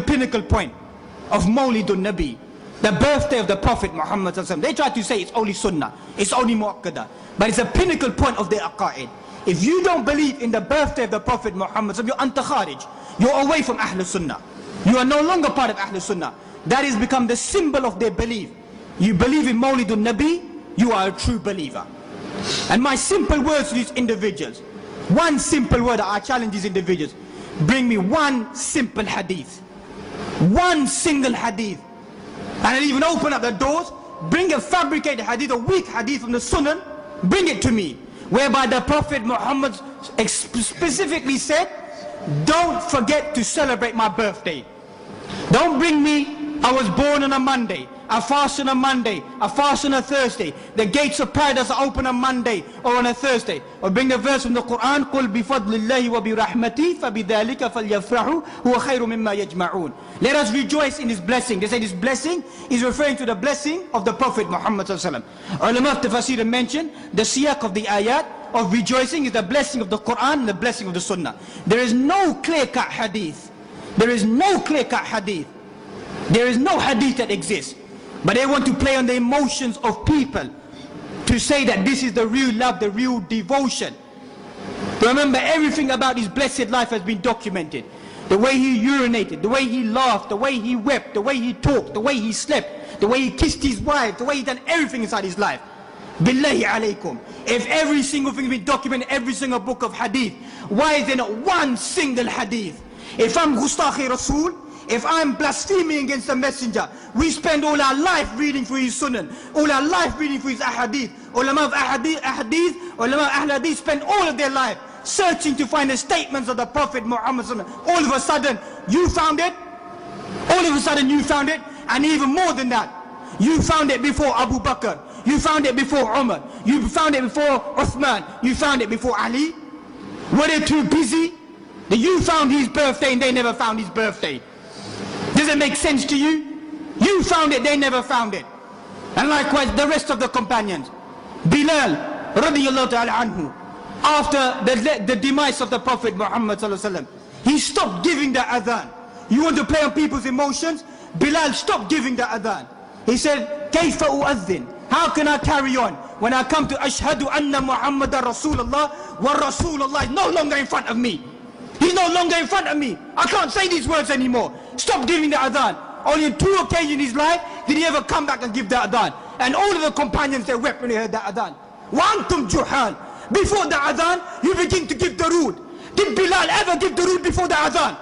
pinnacle point of Mawlidun Nabi, the birthday of the Prophet Muhammad. They try to say it's only Sunnah, it's only Mu'akkada, but it's a pinnacle point of their aqa'id. If you don't believe in the birthday of the Prophet Muhammad, you're anta kharij, you're away from Ahlul Sunnah. You are no longer part of Ahlul Sunnah. That has become the symbol of their belief. You believe in Mawlidun Nabi, you are a true believer. And my simple words to these individuals, one simple word that I challenge these individuals, bring me one simple hadith, one single hadith, and I'll even open up the doors, bring a fabricated hadith, a weak hadith from the Sunan, bring it to me, whereby the Prophet Muhammad specifically said, don't forget to celebrate my birthday. Don't bring me, I was born on a Monday, I fast on a Monday, I fast on a Thursday, the gates of paradise are open on Monday or on a Thursday. Or bring the verse from the Quran, قُلْ بِفَضْلِ اللَّهِ وَبِرَحْمَتِهِ فَبِذَلِكَ فَلْيَفْرَحُوا هُوَ خَيْرٌ مِمَّا يَجْمَعُونَ. Let us rejoice in his blessing. They say this blessing is referring to the blessing of the Prophet Muhammad sallallahu alaihi wasallam. Ulama of Tafsir mentioned the siyaq of the ayat of rejoicing is the blessing of the Quran and the blessing of the Sunnah. There is no clear-cut hadith. There is no clear-cut hadith. There is no hadith that exists. But they want to play on the emotions of people to say that this is the real love, the real devotion. Remember, everything about his blessed life has been documented. The way he urinated, the way he laughed, the way he wept, the way he talked, the way he slept, the way he kissed his wife, the way he done everything inside his life. Billahi alaykum. If every single thing has been documented, every single book of hadith, why is there not one single hadith? If I'm Gustakhi Rasul, if I'm blaspheming against the messenger, we spend all our life reading through his sunan, all our life reading through his ahadith. Ulama of ahadith, ulama of ahl hadith spend all of their life searching to find the statements of the Prophet Muhammad. All of a sudden, you found it. All of a sudden, you found it. And even more than that, you found it before Abu Bakr. You found it before Umar. You found it before Uthman. You found it before Ali. Were they too busy? That you found his birthday and they never found his birthday. Does it make sense to you? You found it, they never found it. And likewise the rest of the companions. Bilal radiyallahu ta'ala anhu, after the demise of the Prophet Muhammad sallallahu alaihi wasallam, he stopped giving the adhan. You want to play on people's emotions? Bilal stopped giving the adhan. He said, Kayfa u'adhin? How can I carry on when I come to Ashhadu anna Muhammadan Rasulullah wa Rasulullah is no longer in front of me? He's no longer in front of me. I can't say these words anymore. Stop giving the adhan. Only on 2 occasions in his life did he ever come back and give the adhan. And all of the companions, they wept when they heard the adhan. وَأَنْتُمْ جُحَالٌ. Before the adhan, you begin to give the rood. Did Bilal ever give the rood before the adhan?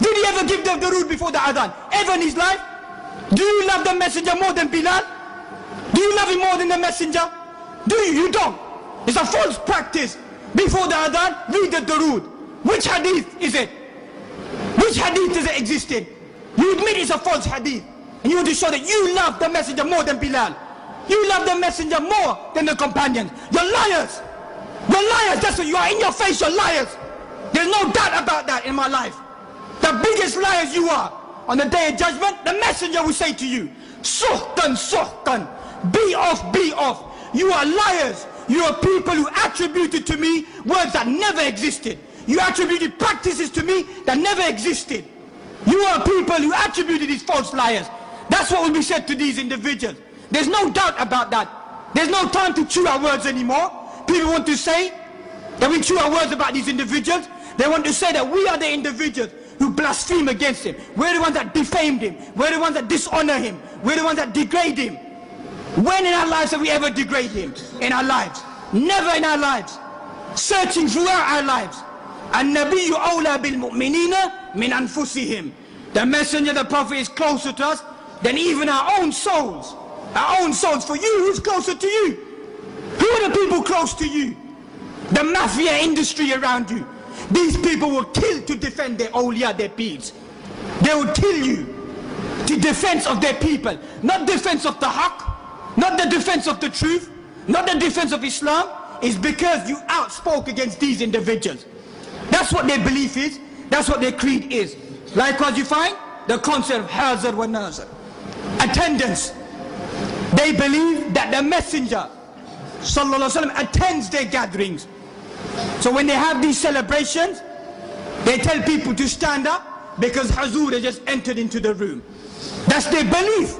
Did he ever give the rood before the adhan? Ever in his life? Do you love the messenger more than Bilal? Do you love him more than the messenger? Do you? You don't. It's a false practice. Before the adhan, read the darood. Which hadith is it? Which hadith does it exist in? You admit it's a false hadith. And you want to show that you love the messenger more than Bilal. You love the messenger more than the companions. You're liars. You're liars. That's what you are. In your face, you're liars. There's no doubt about that in my life. The biggest liars you are. On the day of judgment, the messenger will say to you, Suhtan, suhtan. Be off, be off. You are liars. You are people who attributed to me words that never existed. You attributed practices to me that never existed. You are people who attributed these false liars. That's what will be said to these individuals. There's no doubt about that. There's no time to chew our words anymore. People want to say that we chew our words about these individuals. They want to say that we are the individuals who blaspheme against him. We're the ones that defamed him. We're the ones that dishonor him. We're the ones that degrade him. When in our lives have we ever degraded him? In our lives. Never in our lives. Searching throughout our lives. an-Nabi awla bil mu'minina min anfusihim. The messenger, the prophet is closer to us than even our own souls. Our own souls. For you, who's closer to you? Who are the people close to you? The mafia industry around you. These people will kill to defend their awliya, their peers. They will kill you to defense of their people. Not defense of the haqq, not the defense of the truth, not the defense of Islam. It's because you outspoke against these individuals. That's what their belief is. That's what their creed is. Likewise you find the concept of hazard wa nazar. Attendance. They believe that the messenger sallallahu alaihi wasallam attends their gatherings. So when they have these celebrations, they tell people to stand up because Hazur has just entered into the room. That's their belief.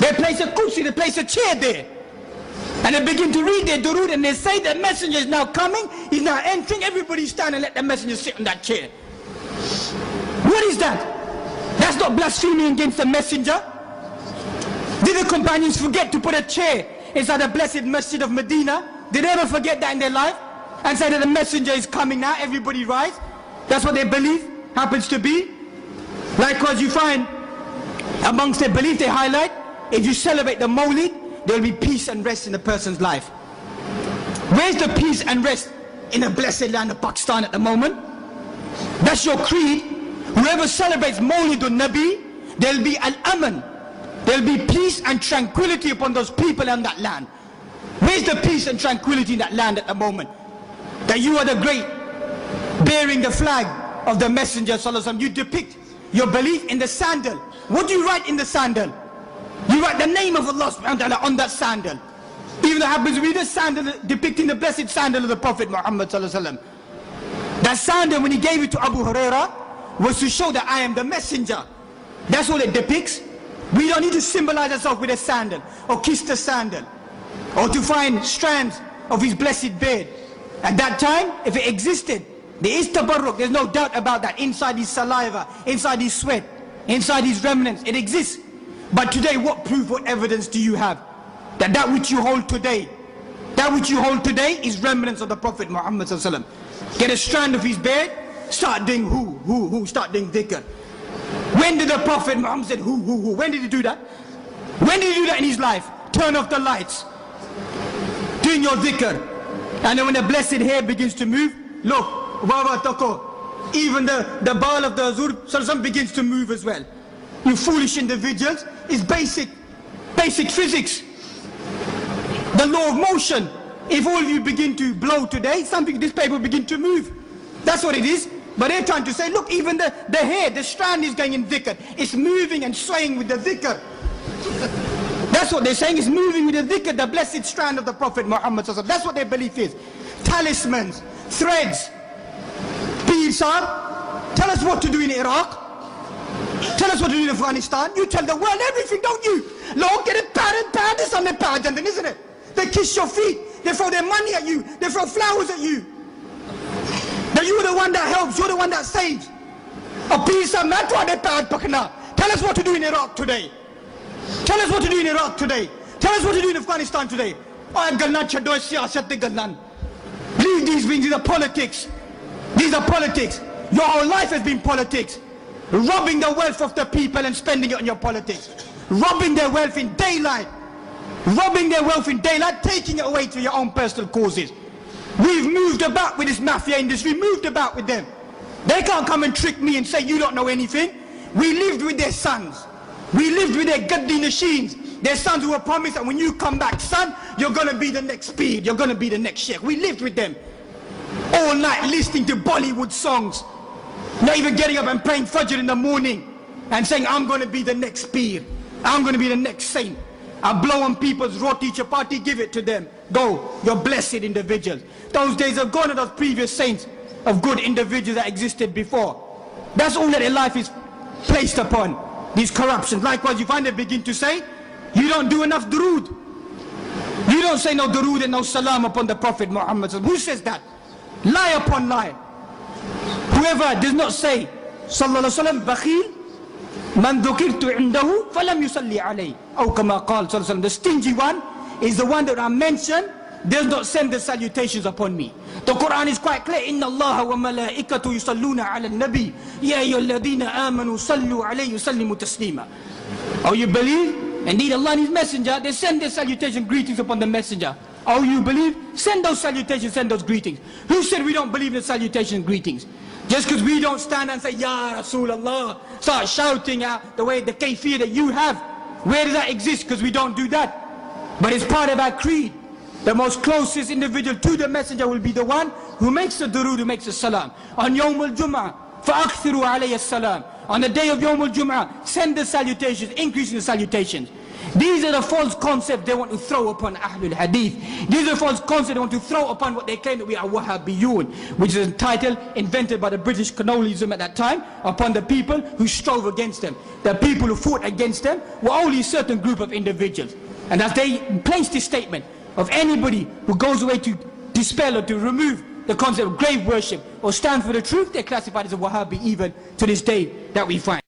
They place a kursi, they place a chair there. And they begin to read their durood, and they say the messenger is now coming, he's now entering, everybody stand and let the messenger sit on that chair. What is that? That's not blaspheming against the messenger. Did the companions forget to put a chair inside the blessed masjid of Medina? Did they ever forget that in their life? And say that the messenger is coming now, everybody rise? That's what they believe happens to be. Likewise, you find amongst their belief, they highlight, if you celebrate the Mawlid, there will be peace and rest in a person's life. Where's the peace and rest in the blessed land of Pakistan at the moment? That's your creed. Whoever celebrates Mawlid an-Nabi, there will be al-aman. There will be peace and tranquility upon those people in that land. Where's the peace and tranquility in that land at the moment? That you are the great, bearing the flag of the Messenger Sallallahu Alaihi Wasallam. You depict your belief in the sandal. What do you write in the sandal? You write the name of Allah subhanahu wa ta'ala on that sandal. Even though it happens to be the sandal depicting the blessed sandal of the Prophet Muhammad Sallallahu Alaihi Wasallam. That sandal, when he gave it to Abu Huraira, was to show that I am the messenger. That's what it depicts. We don't need to symbolize ourselves with a sandal, or kiss the sandal, or to find strands of his blessed beard. At that time, if it existed, there is tabarruk, there's no doubt about that. Inside his saliva, inside his sweat, inside his remnants, it exists. But today, what proof, what evidence do you have that that which you hold today, is remnants of the Prophet Muhammad Sallallahu Alaihi Wasallam? Get a strand of his beard, start doing start doing dhikr. When did the Prophet Muhammad said who? When did he do that? When did he do that in his life? Turn off the lights, doing your dhikr. And then when the blessed hair begins to move, look, even the ball of the Azur begins to move as well. You foolish individuals, it's basic physics. The law of motion. If all of you begin to blow today, this paper will begin to move. That's what it is. But they're trying to say, look, even the hair, the strand is going in dhikr. It's moving and swaying with the dhikr. That's what they're saying, it's moving with the dhikr, the blessed strand of the Prophet Muhammad. That's what their belief is. Talismans, threads. Pir Sahib, tell us what to do in Iraq. Tell us what to do in Afghanistan. You tell the world everything, don't you? Look, get it bad, this on the bad, isn't it? They kiss your feet, they throw their money at you, they throw flowers at you. That you're the one that helps, you're the one that saves. A piece of mat, tell us what to do in Iraq today. Tell us what to do in Iraq today. Tell us what to do in Afghanistan today. Leave these things, these are politics. These are politics. Your whole life has been politics. Robbing the wealth of the people and spending it on your politics. Robbing their wealth in daylight. Robbing their wealth in daylight, taking it away to your own personal causes. We've moved about with this mafia industry, moved about with them. They can't come and trick me and say you don't know anything. We lived with their sons. We lived with their gaddi machines. Their sons who were promised that when you come back, son, you're going to be the next speed, you're going to be the next sheikh. We lived with them. All night listening to Bollywood songs. Not even getting up and praying Fajr in the morning and saying, I'm going to be the next spear. I'm going to be the next saint. I blow on people's roti chapati, give it to them. Go, you're blessed individuals. Those days are gone, and those previous saints of good individuals that existed before. That's all that their life is placed upon, these corruptions. Likewise, you find they begin to say, you don't do enough durood. You don't say no durood and no salam upon the Prophet Muhammad. Who says that? Lie upon lie. Whoever does not say, sallallahu alaihi wasallam, bakhil, man dhukirtu indahu, falam yusalli alayhi. Aw kama qala sallallahu alaihi wasallam. The stingy one is the one that I mentioned, does not send the salutations upon me. The Quran is quite clear. Inna Allah wa malaikatu yusalluna ala an-Nabi. Ya ayyuhalladhina amanu sallu alayhi sallimu taslima. Oh, you believe? Indeed, Allah and His Messenger, they send their salutation greetings upon the Messenger. Oh, you believe? Send those salutations, send those greetings. Who said we don't believe in salutations and greetings? Just because we don't stand and say, Ya Rasulullah, start shouting out the way, the kayfiyah that you have. Where does that exist? Because we don't do that. But it's part of our creed. The most closest individual to the Messenger will be the one who makes the durood, who makes the salam. On Yawm al-Jum'ah, فَأَكْثِرُوا عَلَيَّ السَّلَامِ. On the day of Yawm al-Jum'ah, send the salutations, increase in the salutations. These are the false concepts they want to throw upon Ahlul Hadith. These are the false concepts they want to throw upon what they claim that we are Wahhabiyun, which is a title invented by the British colonialism at that time upon the people who strove against them. The people who fought against them were only a certain group of individuals. And as they placed this statement of anybody who goes away to dispel or to remove the concept of grave worship or stand for the truth, they're classified as a Wahhabi even to this day that we find.